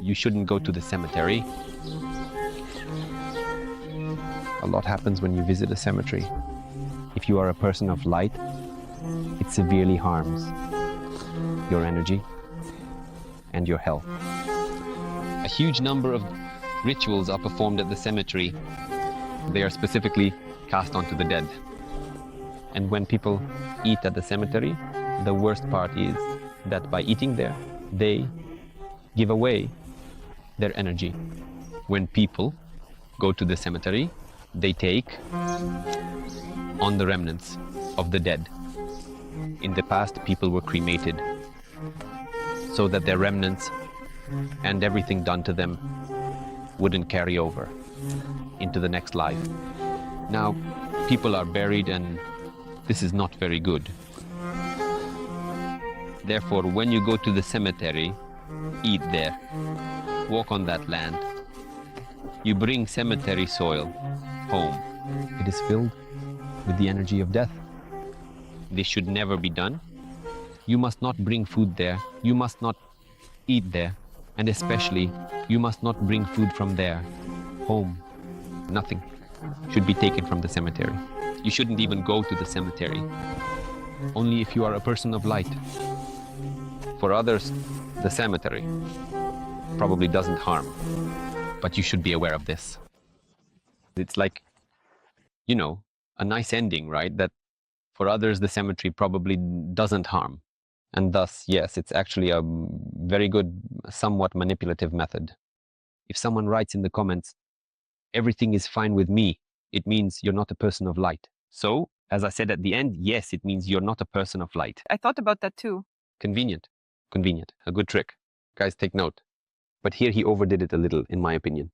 you shouldn't go to the cemetery. A lot happens when you visit a cemetery. If you are a person of light, it severely harms your energy and your health. A huge number of rituals are performed at the cemetery. They are specifically cast onto the dead. And when people eat at the cemetery, the worst part is that by eating there, they give away their energy. When people go to the cemetery, they take on the remnants of the dead. In the past, people were cremated so that their remnants and everything done to them wouldn't carry over into the next life. Now, people are buried, and this is not very good. Therefore, when you go to the cemetery, eat there, walk on that land. You bring cemetery soil home. It is filled with the energy of death. This should never be done. You must not bring food there. You must not eat there. And especially, you must not bring food from there home. Nothing should be taken from the cemetery. You shouldn't even go to the cemetery. Only if you are a person of light. For others, the cemetery probably doesn't harm, but you should be aware of this. It's like, you know, a nice ending, right? That for others, the cemetery probably doesn't harm. And thus, yes, it's actually a very good, somewhat manipulative method. If someone writes in the comments, everything is fine with me, it means you're not a person of light. So, as I said at the end, yes, it means you're not a person of light. I thought about that too. Convenient. Convenient. A good trick. Guys, take note. But here he overdid it a little, in my opinion.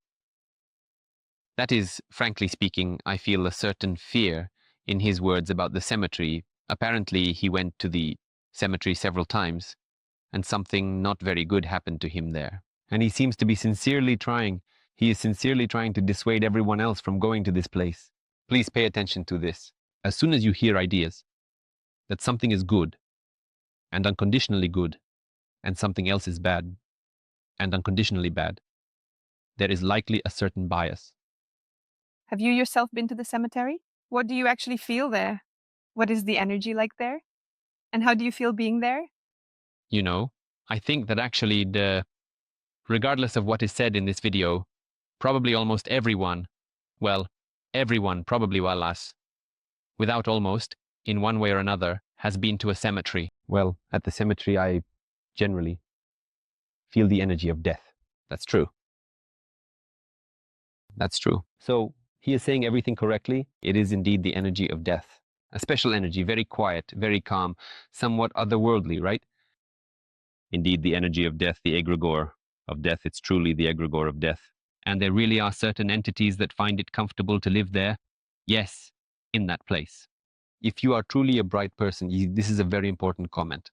That is, frankly speaking, I feel a certain fear in his words about the cemetery. Apparently, he went to the cemetery several times, and something not very good happened to him there. And he seems to be sincerely trying. He is sincerely trying to dissuade everyone else from going to this place. Please pay attention to this. As soon as you hear ideas that something is good and unconditionally good, and something else is bad and unconditionally bad, there is likely a certain bias. Have you yourself been to the cemetery? What do you actually feel there? What is the energy like there? And how do you feel being there? You know, I think that actually regardless of what is said in this video, probably almost everyone, well, everyone probably while us, without almost, in one way or another, has been to a cemetery. Well, at the cemetery, I generally feel the energy of death. That's true. That's true. So he is saying everything correctly. It is indeed the energy of death. A special energy, very quiet, very calm, somewhat otherworldly, right? Indeed, the energy of death, the egregore of death, it's truly the egregore of death. And there really are certain entities that find it comfortable to live there. Yes, in that place. If you are truly a bright person, this is a very important comment.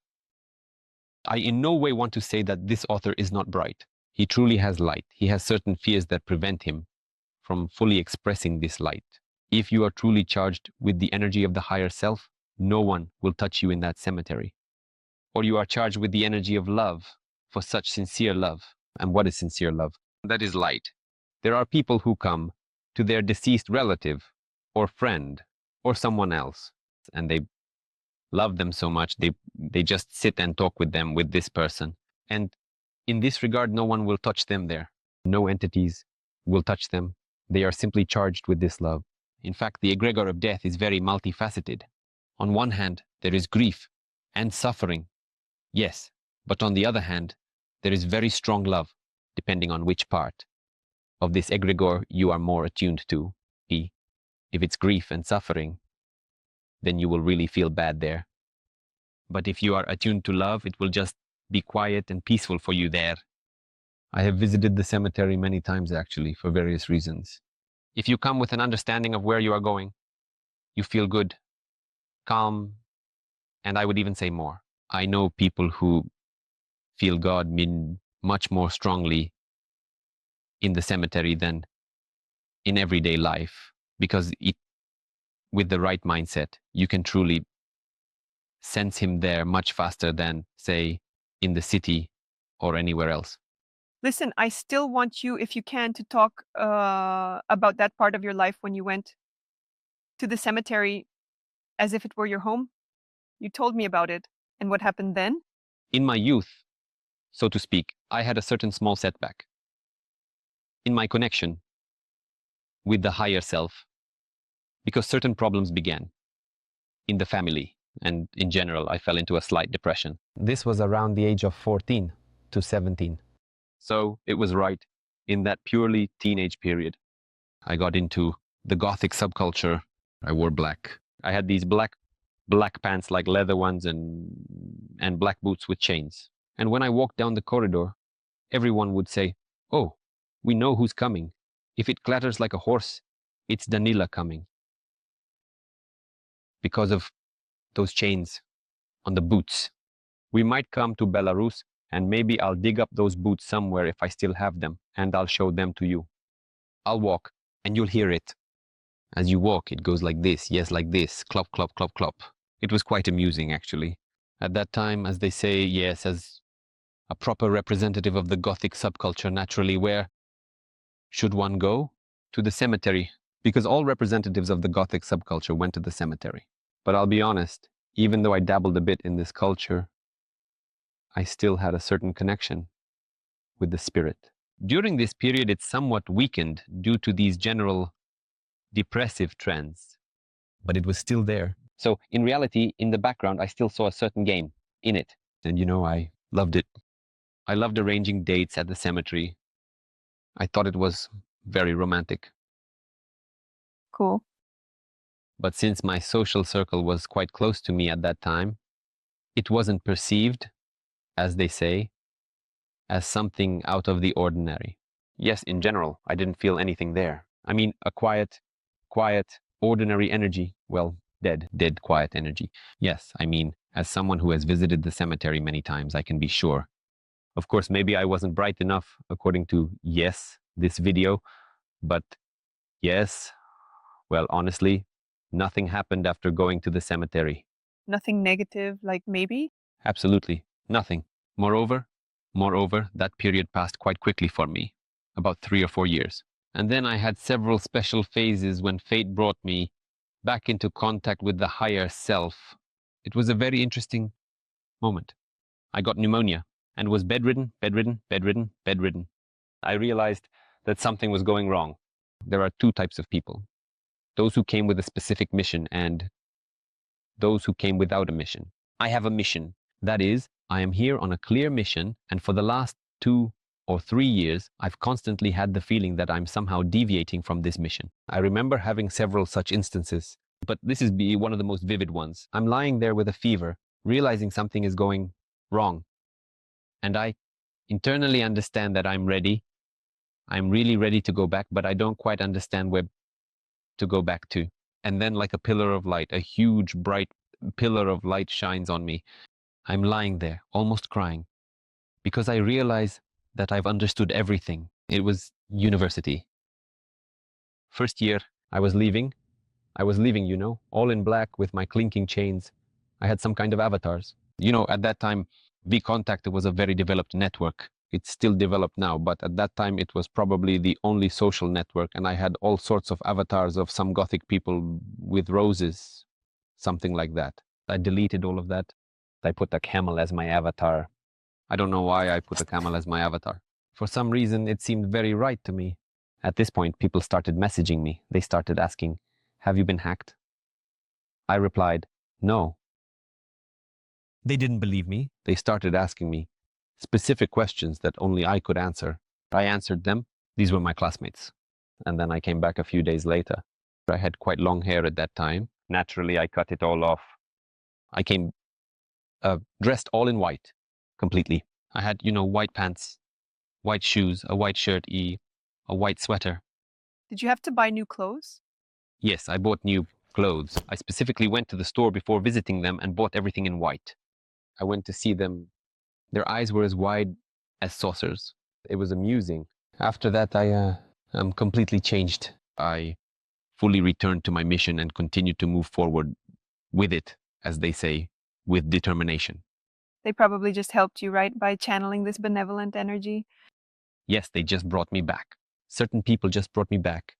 I in no way want to say that this author is not bright. He truly has light. He has certain fears that prevent him from fully expressing this light. If you are truly charged with the energy of the higher self, no one will touch you in that cemetery. Or you are charged with the energy of love, for such sincere love. And what is sincere love? That is light. There are people who come to their deceased relative or friend or someone else, and they love them so much, they just sit and talk with them, with this person. And in this regard, no one will touch them there. No entities will touch them. They are simply charged with this love. In fact, the egregore of death is very multifaceted. On one hand, there is grief and suffering. Yes, but on the other hand, there is very strong love, depending on which part of this egregore you are more attuned to. If it's grief and suffering, then you will really feel bad there. But if you are attuned to love, it will just be quiet and peaceful for you there. I have visited the cemetery many times, actually, for various reasons. If you come with an understanding of where you are going, you feel good, calm, and I would even say more. I know people who feel God much more strongly in the cemetery than in everyday life, because with the right mindset, you can truly sense him there much faster than, say, in the city or anywhere else. Listen, I still want you, if you can, to talk about that part of your life when you went to the cemetery as if it were your home. You told me about it. And what happened then? In my youth, so to speak, I had a certain small setback in my connection with the higher self because certain problems began in the family, and in general, I fell into a slight depression. This was around the age of 14 to 17. So it was right in that purely teenage period. I got into the Gothic subculture. I wore black. I had these black pants, like leather ones, and black boots with chains. And when I walked down the corridor, everyone would say, "Oh, we know who's coming. If it clatters like a horse, it's Danila coming." Because of those chains on the boots. We might come to Belarus, and maybe I'll dig up those boots somewhere if I still have them, and I'll show them to you. I'll walk, and you'll hear it. As you walk, it goes like this, yes, like this, clop, clop, clop, clop. It was quite amusing, actually. At that time, as they say, yes, as a proper representative of the Gothic subculture, naturally, where should one go? To the cemetery, because all representatives of the Gothic subculture went to the cemetery. But I'll be honest, even though I dabbled a bit in this culture, I still had a certain connection with the spirit. During this period, it somewhat weakened due to these general depressive trends, but it was still there. So in reality, in the background, I still saw a certain game in it. And I loved it. I loved arranging dates at the cemetery. I thought it was very romantic. Cool. But since my social circle was quite close to me at that time, it wasn't perceived, as they say, as something out of the ordinary. Yes, in general, I didn't feel anything there. I mean, a quiet, ordinary energy. Well, dead, quiet energy. Yes, I mean, as someone who has visited the cemetery many times, I can be sure. Of course, maybe I wasn't bright enough according to, yes, this video, but yes, well, honestly, nothing happened after going to the cemetery. Nothing negative, like maybe? Absolutely nothing. Moreover, that period passed quite quickly for me, about 3 or 4 years. And then I had several special phases when fate brought me back into contact with the higher self. It was a very interesting moment. I got pneumonia and was bedridden. I realized that something was going wrong. There are two types of people: those who came with a specific mission and those who came without a mission. I have a mission. That is, I am here on a clear mission, and for the last 2 or 3 years, I've constantly had the feeling that I'm somehow deviating from this mission. I remember having several such instances, but this is one of the most vivid ones. I'm lying there with a fever, realizing something is going wrong, and I internally understand that I'm ready. I'm really ready to go back, but I don't quite understand where to go back to. And then, like a pillar of light, a huge, bright pillar of light shines on me. I'm lying there, almost crying, because I realize that I've understood everything. It was university. First year, I was leaving, all in black with my clinking chains. I had some kind of avatars. At that time, V-Contact was a very developed network. It's still developed now, but at that time it was probably the only social network, and I had all sorts of avatars of some Gothic people with roses, something like that. I deleted all of that. I put a camel as my avatar. I don't know why I put a camel as my avatar. For some reason, it seemed very right to me. At this point, people started messaging me. They started asking, "Have you been hacked?" I replied, "No." They didn't believe me. They started asking me specific questions that only I could answer. I answered them. These were my classmates. And then I came back a few days later. I had quite long hair at that time. Naturally, I cut it all off. I came dressed all in white, completely. I had, white pants, white shoes, a white shirt, a white sweater. Did you have to buy new clothes? Yes, I bought new clothes. I specifically went to the store before visiting them and bought everything in white. I went to see them. Their eyes were as wide as saucers. It was amusing. After that, I completely changed. I fully returned to my mission and continued to move forward with it, as they say, with determination. They probably just helped you, right, by channeling this benevolent energy. Yes, they just brought me back. Certain people just brought me back.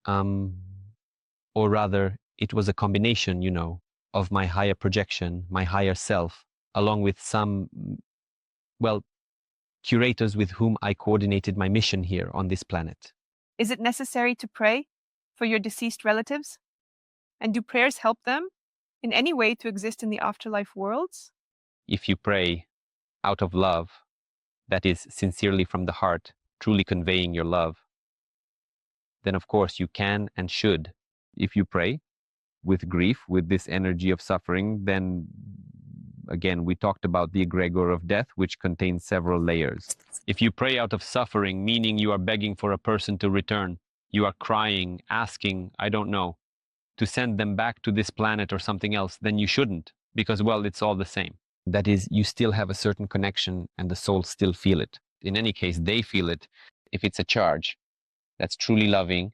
Or rather, it was a combination, of my higher projection, my higher self, along with some, well, curators with whom I coordinated my mission here on this planet. Is it necessary to pray for your deceased relatives? And do prayers help them in any way to exist in the afterlife worlds? If you pray out of love, that is sincerely from the heart, truly conveying your love, then of course you can and should. If you pray with grief, with this energy of suffering, then again, we talked about the egregor of death, which contains several layers. If you pray out of suffering, meaning you are begging for a person to return, you are crying, asking, I don't know, to send them back to this planet or something else, then you shouldn't, because, well, it's all the same. That is, you still have a certain connection and the souls still feel it. In any case, they feel it. If it's a charge that's truly loving,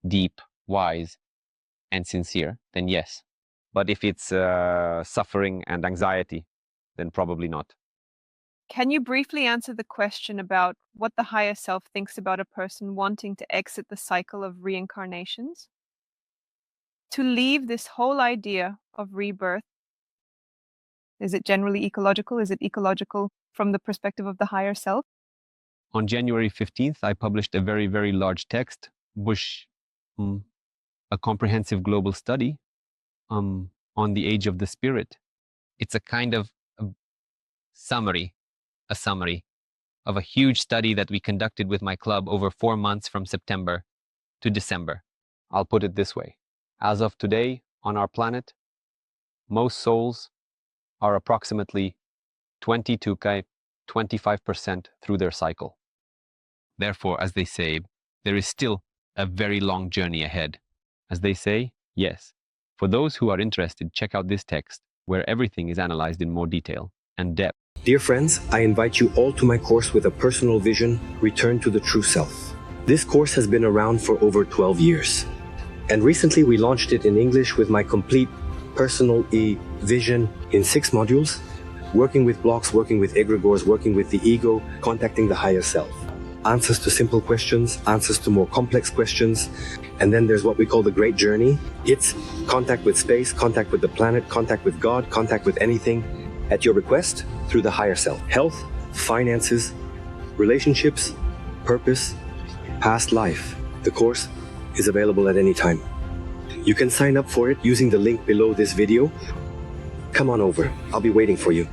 deep, wise, and sincere, then yes. But if it's suffering and anxiety, then probably not. Can you briefly answer the question about what the higher self thinks about a person wanting to exit the cycle of reincarnations? To leave this whole idea of rebirth, is it generally ecological? Is it ecological from the perspective of the higher self? On January 15th, I published a very, very large text, a comprehensive global study on the age of the spirit. It's a kind of a summary of a huge study that we conducted with my club over 4 months from September to December. I'll put it this way. As of today, on our planet, most souls are approximately 20 to 25% through their cycle. Therefore, as they say, there is still a very long journey ahead. As they say, yes. For those who are interested, check out this text, where everything is analyzed in more detail and depth. Dear friends, I invite you all to my course with a personal vision, Return to the True Self. This course has been around for over 12 years. And recently we launched it in English with my complete personal vision in 6 modules, working with blocks, working with egregores, working with the ego, contacting the higher self. Answers to simple questions, answers to more complex questions, and then there's what we call the Great Journey. It's contact with space, contact with the planet, contact with God, contact with anything, at your request, through the higher self. Health, finances, relationships, purpose, past life. The course is available at any time. You can sign up for it using the link below this video. Come on over, I'll be waiting for you.